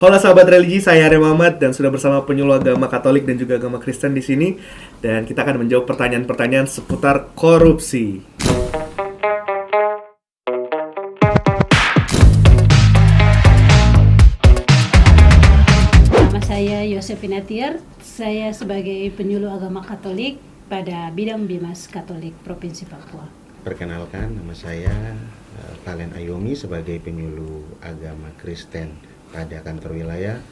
Halo sahabat religi, saya Arya Muhammad dan sudah bersama penyuluh agama Katolik dan juga agama Kristen di sini, dan kita akan menjawab pertanyaan-pertanyaan seputar korupsi. Nama saya Yosefina Tiar, saya sebagai penyuluh agama Katolik pada bidang Bimas Katolik Provinsi Papua. Perkenalkan, nama saya Valen Ayomi sebagai penyuluh agama Kristen pada kantor wilayah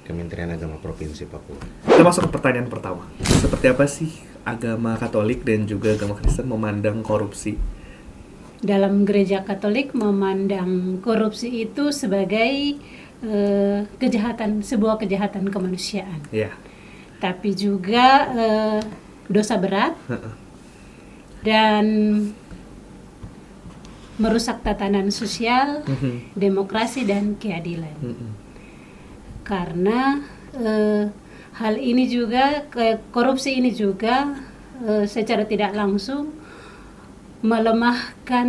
Kementerian Agama Provinsi Papua. Kita masuk ke pertanyaan pertama. Seperti apa sih agama Katolik dan juga agama Kristen memandang korupsi? Dalam gereja Katolik memandang korupsi itu sebagai kejahatan, sebuah kejahatan kemanusiaan. Ya. Tapi juga dosa berat dan merusak tatanan sosial, demokrasi dan keadilan. Karena hal ini juga, korupsi ini juga secara tidak langsung melemahkan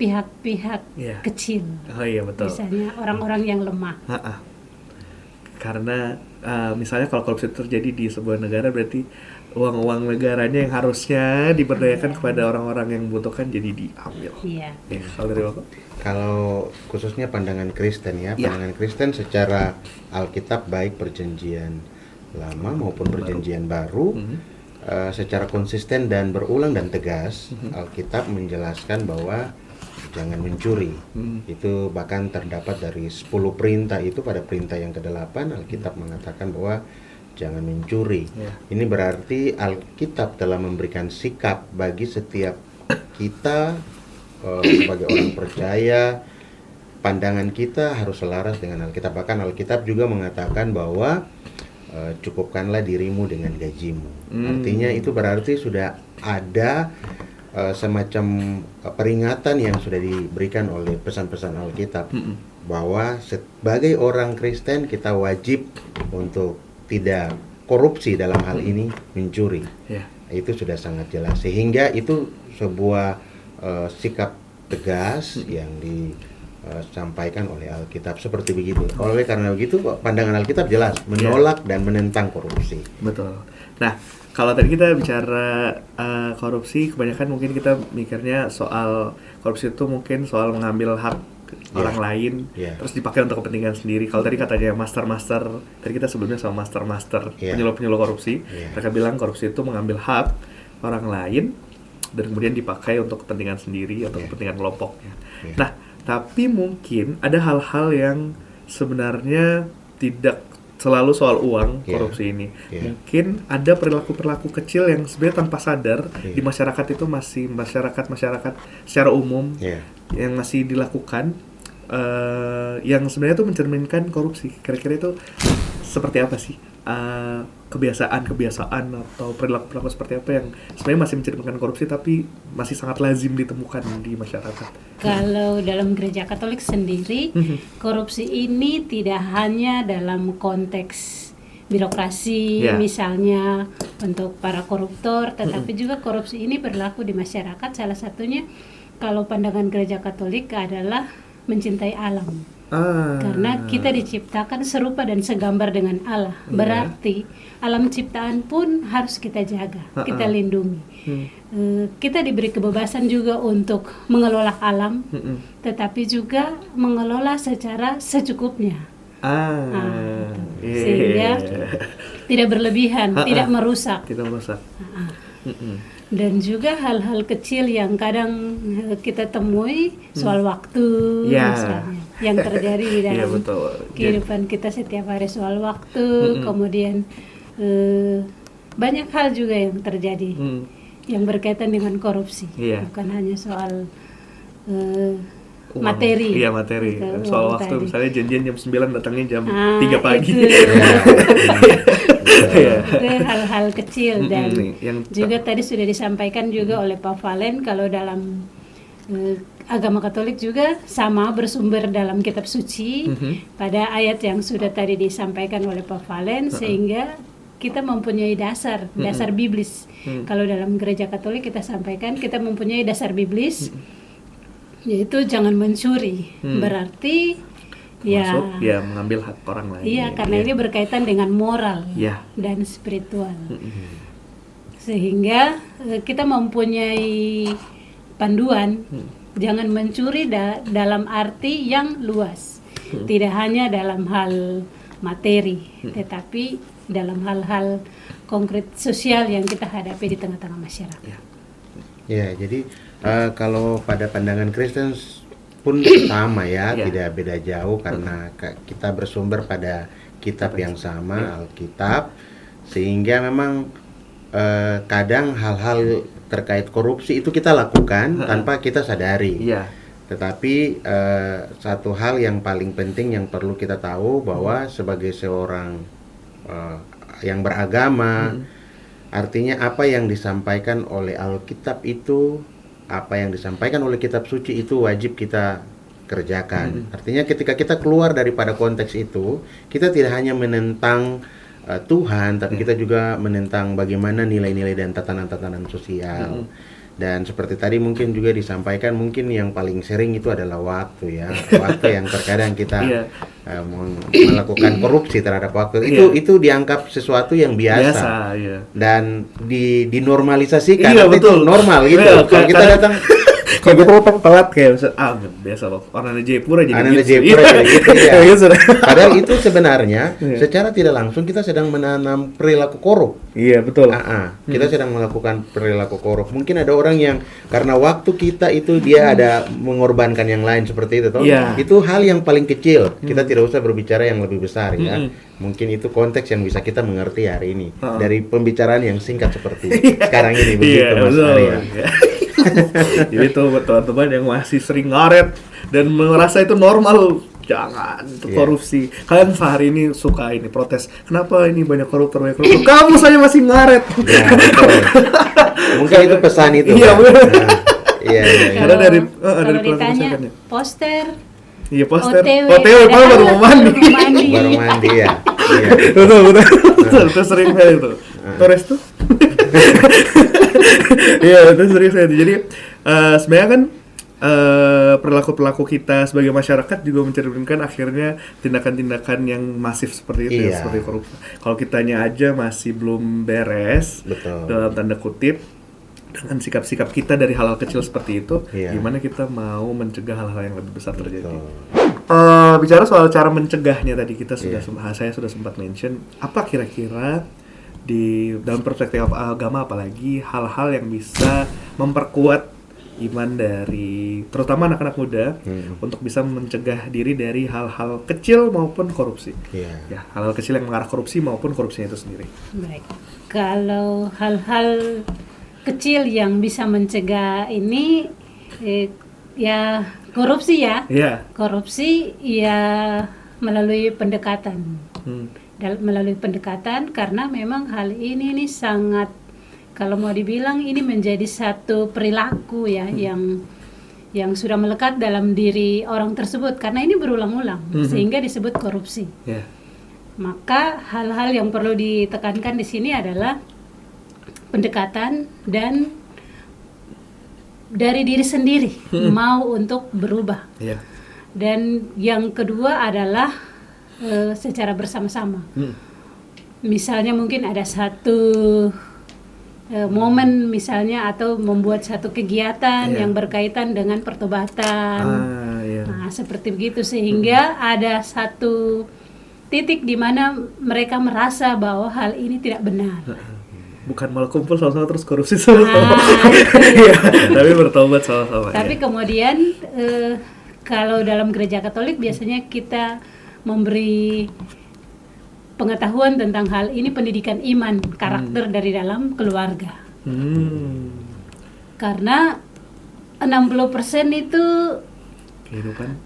pihak-pihak kecil. Oh iya, betul. Misalnya orang-orang yang lemah. Karena misalnya kalau korupsi terjadi di sebuah negara, berarti uang-uang negaranya yang harusnya diberdayakan kepada orang-orang yang membutuhkan jadi diambil. Iya. Ya, kalau dari Bapak? Kalau khususnya pandangan Kristen pandangan Kristen secara Alkitab baik perjanjian lama maupun perjanjian baru, secara konsisten dan berulang dan tegas, Alkitab menjelaskan bahwa jangan mencuri. Itu bahkan terdapat dari 10 perintah itu, pada perintah yang ke-8 Alkitab mengatakan bahwa jangan mencuri. Ini berarti Alkitab telah memberikan sikap bagi setiap kita sebagai orang percaya. Pandangan kita harus selaras dengan Alkitab. Bahkan Alkitab juga mengatakan bahwa cukupkanlah dirimu dengan gajimu. Artinya itu berarti sudah ada semacam peringatan yang sudah diberikan oleh pesan-pesan Alkitab, bahwa sebagai orang Kristen kita wajib untuk tidak korupsi dalam hal ini mencuri. Itu sudah sangat jelas, sehingga itu sebuah sikap tegas yang disampaikan oleh Alkitab seperti begitu. Oleh karena begitu pandangan Alkitab jelas menolak dan menentang korupsi. Betul. Nah, kalau tadi kita bicara korupsi, kebanyakan mungkin kita mikirnya soal korupsi itu mungkin soal mengambil hak orang lain, terus dipakai untuk kepentingan sendiri. Kalau tadi katanya master-master, tadi kita sebelumnya sama master-master penyuluh-penyuluh korupsi, mereka bilang korupsi itu mengambil hak orang lain dan kemudian dipakai untuk kepentingan sendiri atau kepentingan kelompoknya. Nah, tapi mungkin ada hal-hal yang sebenarnya tidak selalu soal uang korupsi ini. Mungkin ada perilaku-perilaku kecil yang sebenarnya tanpa sadar di masyarakat itu masih masyarakat secara umum yang masih dilakukan, yang sebenarnya itu mencerminkan korupsi. Kira-kira itu seperti apa sih kebiasaan atau perilaku-perilaku seperti apa yang sebenarnya masih mencerminkan korupsi tapi masih sangat lazim ditemukan di masyarakat? Kalau dalam gereja Katolik sendiri, korupsi ini tidak hanya dalam konteks birokrasi, misalnya untuk para koruptor, tetapi juga korupsi ini berlaku di masyarakat. Salah satunya, kalau pandangan gereja Katolik adalah mencintai alam. Karena kita diciptakan serupa dan segambar dengan Allah. Berarti alam ciptaan pun harus kita jaga, kita lindungi. Kita diberi kebebasan juga untuk mengelola alam, tetapi juga mengelola secara secukupnya. Sehingga tidak berlebihan, tidak merusak. Dan juga hal-hal kecil yang kadang kita temui soal waktu, misalnya, yang terjadi di dalam kehidupan kita setiap hari, soal waktu. Kemudian banyak hal juga yang terjadi yang berkaitan dengan korupsi, bukan hanya soal materi. Materi. Soal waktu, misalnya janjian jam 9, datangnya jam 3 pagi. Itu hal-hal kecil. Dan juga tadi sudah disampaikan juga oleh Pak Valen, kalau dalam agama Katolik juga sama bersumber dalam kitab suci, pada ayat yang sudah tadi disampaikan oleh Pak Valen, sehingga kita mempunyai dasar biblis. Kalau dalam gereja Katolik kita sampaikan kita mempunyai dasar biblis, yaitu jangan mencuri. Berarti termasuk mengambil hak orang lain. Iya, karena ini berkaitan dengan moral dan spiritual. Sehingga kita mempunyai panduan jangan mencuri dalam arti yang luas. Tidak hanya dalam hal materi, tetapi dalam hal-hal konkret sosial yang kita hadapi di tengah-tengah masyarakat. Ya, jadi kalau pada pandangan Kristen pun sama ya, tidak beda jauh karena kita bersumber pada kitab yang sama, Alkitab, sehingga memang kadang hal-hal terkait korupsi itu kita lakukan tanpa kita sadari. Tetapi satu hal yang paling penting yang perlu kita tahu bahwa sebagai seorang yang beragama, artinya apa yang disampaikan oleh Alkitab itu, apa yang disampaikan oleh kitab suci itu wajib kita kerjakan. Artinya ketika kita keluar daripada konteks itu, kita tidak hanya menentang Tuhan, tapi kita juga menentang bagaimana nilai-nilai dan tatanan-tatanan sosial. Dan seperti tadi mungkin juga disampaikan, mungkin yang paling sering itu adalah waktu ya, waktu yang terkadang kita melakukan korupsi terhadap waktu. Itu dianggap sesuatu yang biasa. Dan dinormalisasikan. Betul. Itu normal gitu. Kalau kita datang kalau kita datang telat kayak biasa loh, orang Jayapura jadi gitu. Padahal itu sebenarnya secara tidak langsung kita sedang menanam perilaku korup. Iya, betul. Kita sedang melakukan perilaku korup. Mungkin ada orang yang karena waktu kita itu dia ada mengorbankan yang lain seperti itu toh. Itu hal yang paling kecil. Kita tidak usah berbicara yang lebih besar ya. Mungkin itu konteks yang bisa kita mengerti hari ini dari pembicaraan yang singkat seperti sekarang ini begitu Mas Arya. Jadi tuh buat teman-teman yang masih sering ngaret dan merasa itu normal, jangan korupsi. Kalian sehari ini suka ini protes, kenapa ini banyak koruptor? Kamu saja masih ngaret. Mungkin itu pesan itu. Karena dari ditanya poster. Iya, poster. OTW baru mau mandi. Baru mandi ya. Betul. Itu sering sekali itu. Torres tuh. Iya, itu sering sekali. Jadi sebenarnya kan perilaku-perilaku kita sebagai masyarakat juga mencerminkan akhirnya tindakan-tindakan yang masif seperti itu, seperti korupsi. Kalau kitanya aja masih belum beres, dalam tanda kutip, dengan sikap-sikap kita dari hal-hal kecil seperti itu, gimana kita mau mencegah hal-hal yang lebih besar terjadi. Bicara soal cara mencegahnya tadi kita saya sudah sempat mention, apa kira-kira di dalam perspektif agama apalagi hal-hal yang bisa memperkuat iman dari terutama anak-anak muda untuk bisa mencegah diri dari hal-hal kecil maupun korupsi. Ya, hal-hal kecil yang mengarah korupsi maupun korupsinya itu sendiri. Baik. Kalau hal-hal kecil yang bisa mencegah ini ya korupsi ya. Korupsi ya melalui pendekatan. Melalui pendekatan karena memang hal ini sangat, kalau mau dibilang ini menjadi satu perilaku ya yang sudah melekat dalam diri orang tersebut karena ini berulang-ulang sehingga disebut korupsi. Maka hal-hal yang perlu ditekankan di sini adalah pendekatan dan dari diri sendiri mau untuk berubah. Dan yang kedua adalah secara bersama-sama. Misalnya mungkin ada satu momen misalnya atau membuat satu kegiatan yang berkaitan dengan pertobatan. Nah, seperti begitu sehingga ada satu titik di mana mereka merasa bahwa hal ini tidak benar. Bukan malah kumpul sama-sama terus korupsi sama-sama. Tapi bertobat sama-sama. Tapi kemudian kalau dalam gereja Katolik biasanya kita memberi pengetahuan tentang hal ini, pendidikan iman, karakter dari dalam keluarga. Karena 60% itu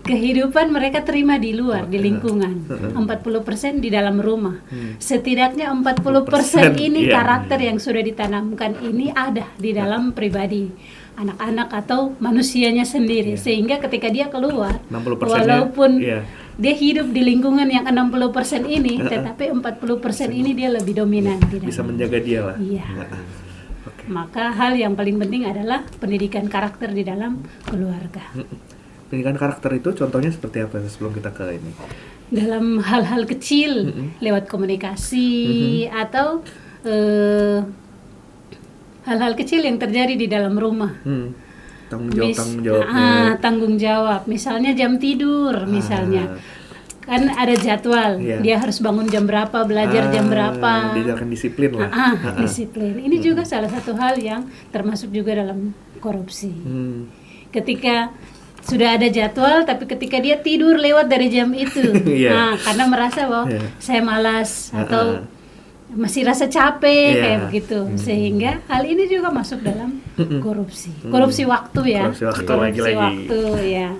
kehidupan mereka terima di luar, di lingkungan. 40% di dalam rumah. Setidaknya 40% ini karakter yang sudah ditanamkan ini ada di dalam pribadi anak-anak atau manusianya sendiri. Sehingga ketika dia keluar, walaupun dia hidup di lingkungan yang 60% ini, tetapi 40% ini dia lebih dominan. Bisa menjaga dia lah. Maka hal yang paling penting adalah pendidikan karakter di dalam keluarga. pendidikan karakter itu contohnya seperti apa sebelum kita ke ini? Dalam hal-hal kecil, lewat komunikasi atau hal-hal kecil yang terjadi di dalam rumah. Tanggung jawab. Misalnya jam tidur, misalnya. Kan ada jadwal, dia harus bangun jam berapa, belajar jam berapa. Diajarkan disiplin lah. Disiplin. Ini juga salah satu hal yang termasuk juga dalam korupsi. Ketika sudah ada jadwal, tapi ketika dia tidur lewat dari jam itu, karena merasa bahwa saya malas atau masih rasa capek kayak begitu, sehingga hal ini juga masuk dalam korupsi. Korupsi waktu ya. Korupsi waktu ya.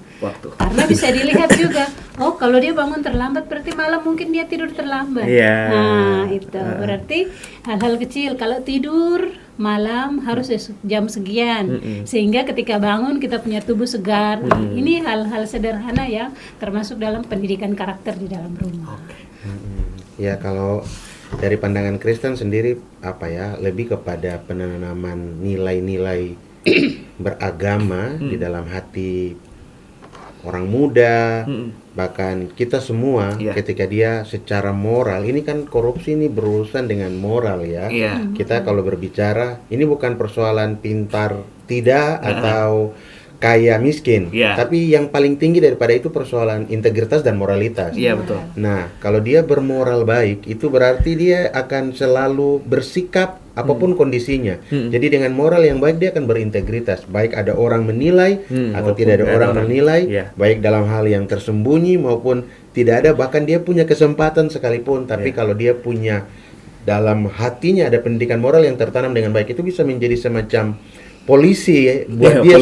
Karena bisa dilihat juga, oh kalau dia bangun terlambat berarti malam mungkin dia tidur terlambat. Nah itu berarti hal-hal kecil. Kalau tidur malam harus jam sekian, sehingga ketika bangun kita punya tubuh segar. Ini hal-hal sederhana yang termasuk dalam pendidikan karakter di dalam rumah. Ya kalau dari pandangan Kristen sendiri lebih kepada penanaman nilai-nilai beragama di dalam hati orang muda, bahkan kita semua ketika dia secara moral, ini kan korupsi ini berurusan dengan moral ya. Kita kalau berbicara ini bukan persoalan pintar tidak atau kaya miskin, tapi yang paling tinggi daripada itu persoalan integritas dan moralitas. Betul. Nah, kalau dia bermoral baik, itu berarti dia akan selalu bersikap apapun kondisinya. Jadi dengan moral yang baik dia akan berintegritas. Baik ada orang menilai atau tidak ada orang menilai, baik dalam hal yang tersembunyi maupun tidak ada, bahkan dia punya kesempatan sekalipun. Tapi kalau dia punya dalam hatinya ada pendidikan moral yang tertanam dengan baik, itu bisa menjadi semacam polisi buat dia,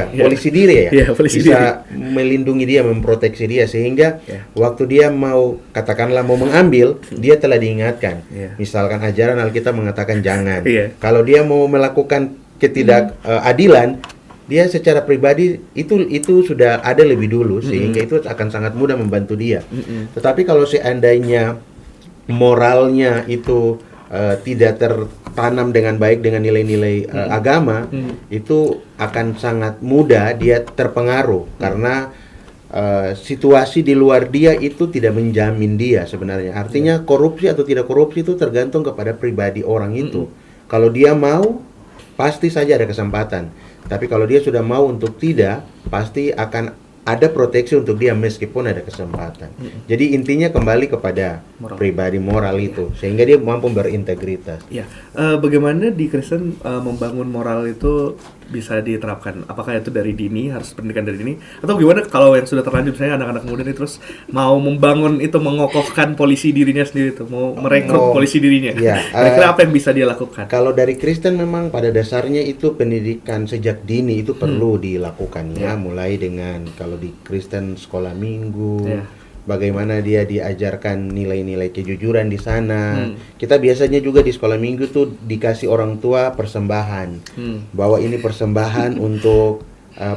polisi diri ya, bisa melindungi dia, memproteksi dia, sehingga waktu dia mau katakanlah mau mengambil, dia telah diingatkan. Misalkan ajaran Alkitab mengatakan jangan. Kalau dia mau melakukan ketidakadilan, dia secara pribadi itu sudah ada lebih dulu, sehingga itu akan sangat mudah membantu dia. Tetapi kalau seandainya moralnya itu tidak tertanam dengan baik dengan nilai-nilai agama, itu akan sangat mudah dia terpengaruh karena situasi di luar dia itu tidak menjamin dia sebenarnya. Artinya korupsi atau tidak korupsi itu tergantung kepada pribadi orang itu. Kalau dia mau, pasti saja ada kesempatan. Tapi kalau dia sudah mau untuk tidak, pasti akan ada proteksi untuk dia meskipun ada kesempatan. Jadi intinya kembali kepada pribadi moral itu, sehingga dia mampu berintegritas. Bagaimana di Kristen membangun moral itu bisa diterapkan? Apakah itu dari dini, harus pendidikan dari dini? Atau gimana kalau yang sudah terlanjur, misalnya anak-anak muda ini terus mau membangun itu, mengokohkan polisi dirinya sendiri itu, mau merekrut polisi dirinya. Kira-kira apa yang bisa dia lakukan? Kalau dari Kristen memang pada dasarnya itu pendidikan sejak dini itu perlu dilakukan mulai dengan kalau di Kristen sekolah minggu, bagaimana dia diajarkan nilai-nilai kejujuran di sana. Kita biasanya juga di sekolah minggu tuh dikasih orang tua persembahan, bahwa ini persembahan untuk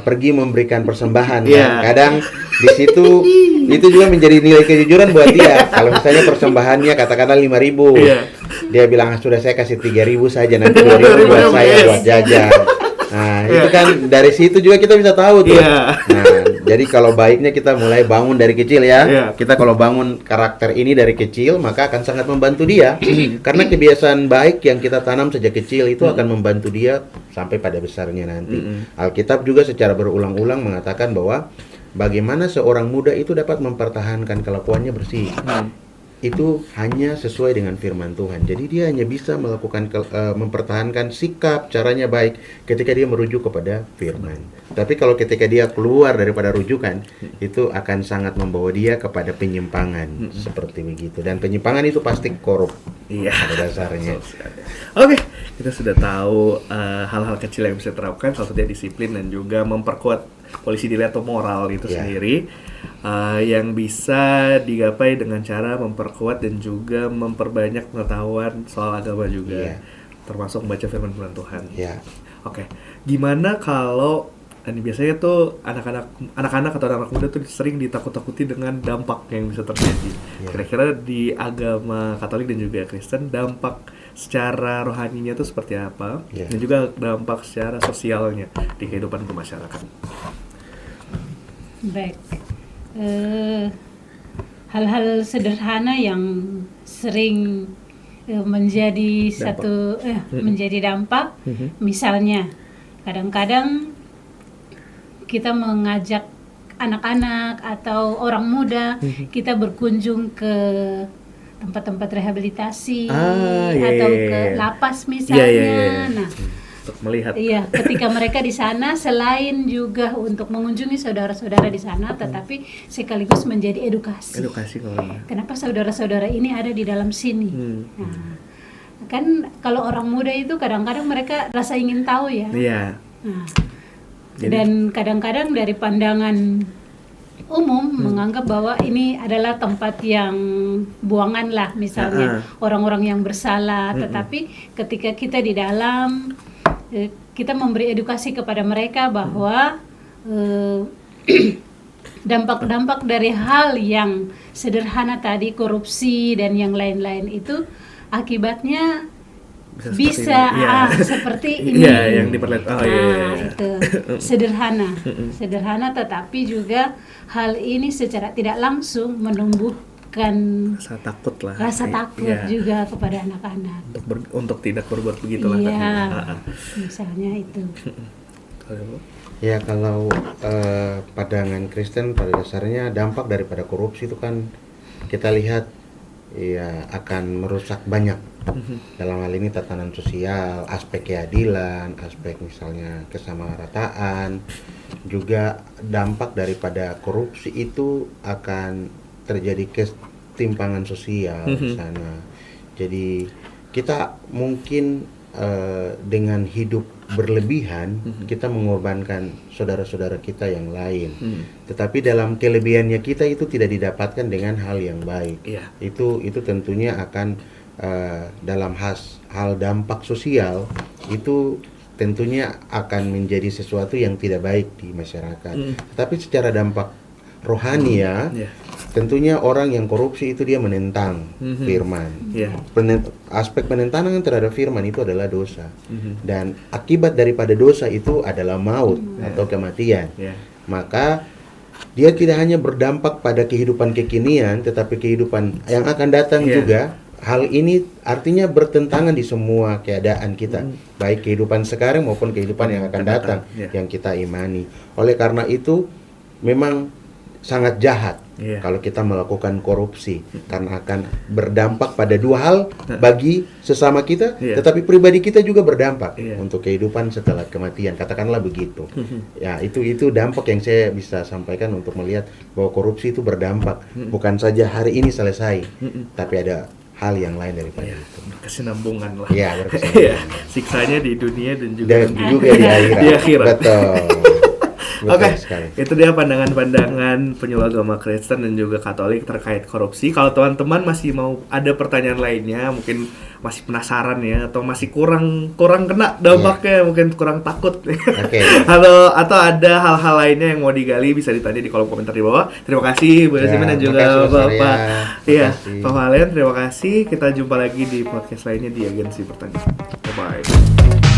pergi memberikan persembahan. Kadang di situ itu juga menjadi nilai kejujuran buat dia. Kalau misalnya persembahannya katakanlah 5.000, dia bilang sudah saya kasih 3.000 saja, nanti 2.000 buat saya buat jajan. Nah, itu kan dari situ juga kita bisa tahu tuh. Nah, jadi kalau baiknya kita mulai bangun dari kecil ya. Kita kalau bangun karakter ini dari kecil, maka akan sangat membantu dia. Karena kebiasaan baik yang kita tanam sejak kecil itu akan membantu dia sampai pada besarnya nanti. Alkitab juga secara berulang-ulang mengatakan bahwa bagaimana seorang muda itu dapat mempertahankan kelakuannya bersih. Itu hanya sesuai dengan firman Tuhan. Jadi dia hanya bisa melakukan mempertahankan sikap caranya baik ketika dia merujuk kepada firman. Tapi kalau ketika dia keluar daripada rujukan, itu akan sangat membawa dia kepada penyimpangan seperti begitu. Dan penyimpangan itu pasti korup pada dasarnya. Oke, kita sudah tahu hal-hal kecil yang bisa diterapkan, salah satunya disiplin dan juga memperkuat polisi diri atau moral itu sendiri, yang bisa digapai dengan cara memperkuat dan juga memperbanyak pengetahuan soal agama juga, termasuk membaca firman Tuhan. Oke, gimana kalau ini biasanya tuh anak-anak atau anak muda tuh sering ditakut-takuti dengan dampak yang bisa terjadi. Kira-kira di agama Katolik dan juga Kristen dampak secara rohaninya itu seperti apa, dan juga dampak secara sosialnya di kehidupan bermasyarakat. Baik. Hal-hal sederhana yang sering menjadi menjadi dampak. Misalnya, kadang-kadang kita mengajak anak-anak atau orang muda kita berkunjung ke tempat-tempat rehabilitasi atau ke lapas misalnya. Nah, untuk melihat. Iya, ketika mereka di sana selain juga untuk mengunjungi saudara-saudara di sana, tetapi sekaligus menjadi edukasi. Edukasi kalau. Kenapa saudara-saudara ini ada di dalam sini? Nah, kan kalau orang muda itu kadang-kadang mereka rasa ingin tahu ya. Iya. Nah, dan kadang-kadang dari pandangan umum menganggap bahwa ini adalah tempat yang buangan lah misalnya orang-orang yang bersalah, tetapi ketika kita di dalam kita memberi edukasi kepada mereka bahwa dampak-dampak dari hal yang sederhana tadi, korupsi dan yang lain-lain itu akibatnya bisa seperti ini. Iya, yang diperlihatkan. Itu sederhana tetapi juga hal ini secara tidak langsung menumbuhkan rasa takut juga kepada anak-anak untuk tidak berbuat begitulah. Misalnya itu. Ya, kalau pandangan Kristen pada dasarnya dampak daripada korupsi itu kan kita lihat ya akan merusak banyak. Dalam hal ini tatanan sosial, aspek keadilan, aspek misalnya kesamarataan, juga dampak daripada korupsi itu akan terjadi ketimpangan sosial di sana. Jadi kita mungkin dengan hidup berlebihan kita mengorbankan saudara-saudara kita yang lain. Tetapi dalam kelebihannya kita itu tidak didapatkan dengan hal yang baik. Itu tentunya akan dalam hal dampak sosial itu tentunya akan menjadi sesuatu yang tidak baik di masyarakat. Tapi secara dampak rohani tentunya orang yang korupsi itu dia menentang firman. Aspek penentangan terhadap firman itu adalah dosa. Dan akibat daripada dosa itu adalah maut atau kematian. Maka dia tidak hanya berdampak pada kehidupan kekinian, tetapi kehidupan yang akan datang juga. Hal ini artinya bertentangan di semua keadaan kita, baik kehidupan sekarang maupun kehidupan yang akan datang, yang kita imani. Oleh karena itu, memang sangat jahat kalau kita melakukan korupsi, karena akan berdampak pada dua hal bagi sesama kita, tetapi pribadi kita juga berdampak untuk kehidupan setelah kematian. Katakanlah begitu. Ya, itu dampak yang saya bisa sampaikan untuk melihat bahwa korupsi itu berdampak, bukan saja hari ini selesai, tapi ada hal yang lain daripada itu. Berkesinambungan lah. Iya, berkesinambungan. Siksanya di dunia dan juga di akhirat. Betul. Oke, itu dia pandangan-pandangan penyuluh agama Kristen dan juga Katolik terkait korupsi. Kalau teman-teman masih mau ada pertanyaan lainnya, mungkin masih penasaran ya, atau masih kurang kena dampaknya, mungkin kurang takut, atau ada hal-hal lainnya yang mau digali, bisa ditanya di kolom komentar di bawah. Terima kasih Bu Yasimin dan juga Bapak Pak Valen. Terima kasih. Kita jumpa lagi di podcast lainnya di Agensi Pertanian. Bye bye.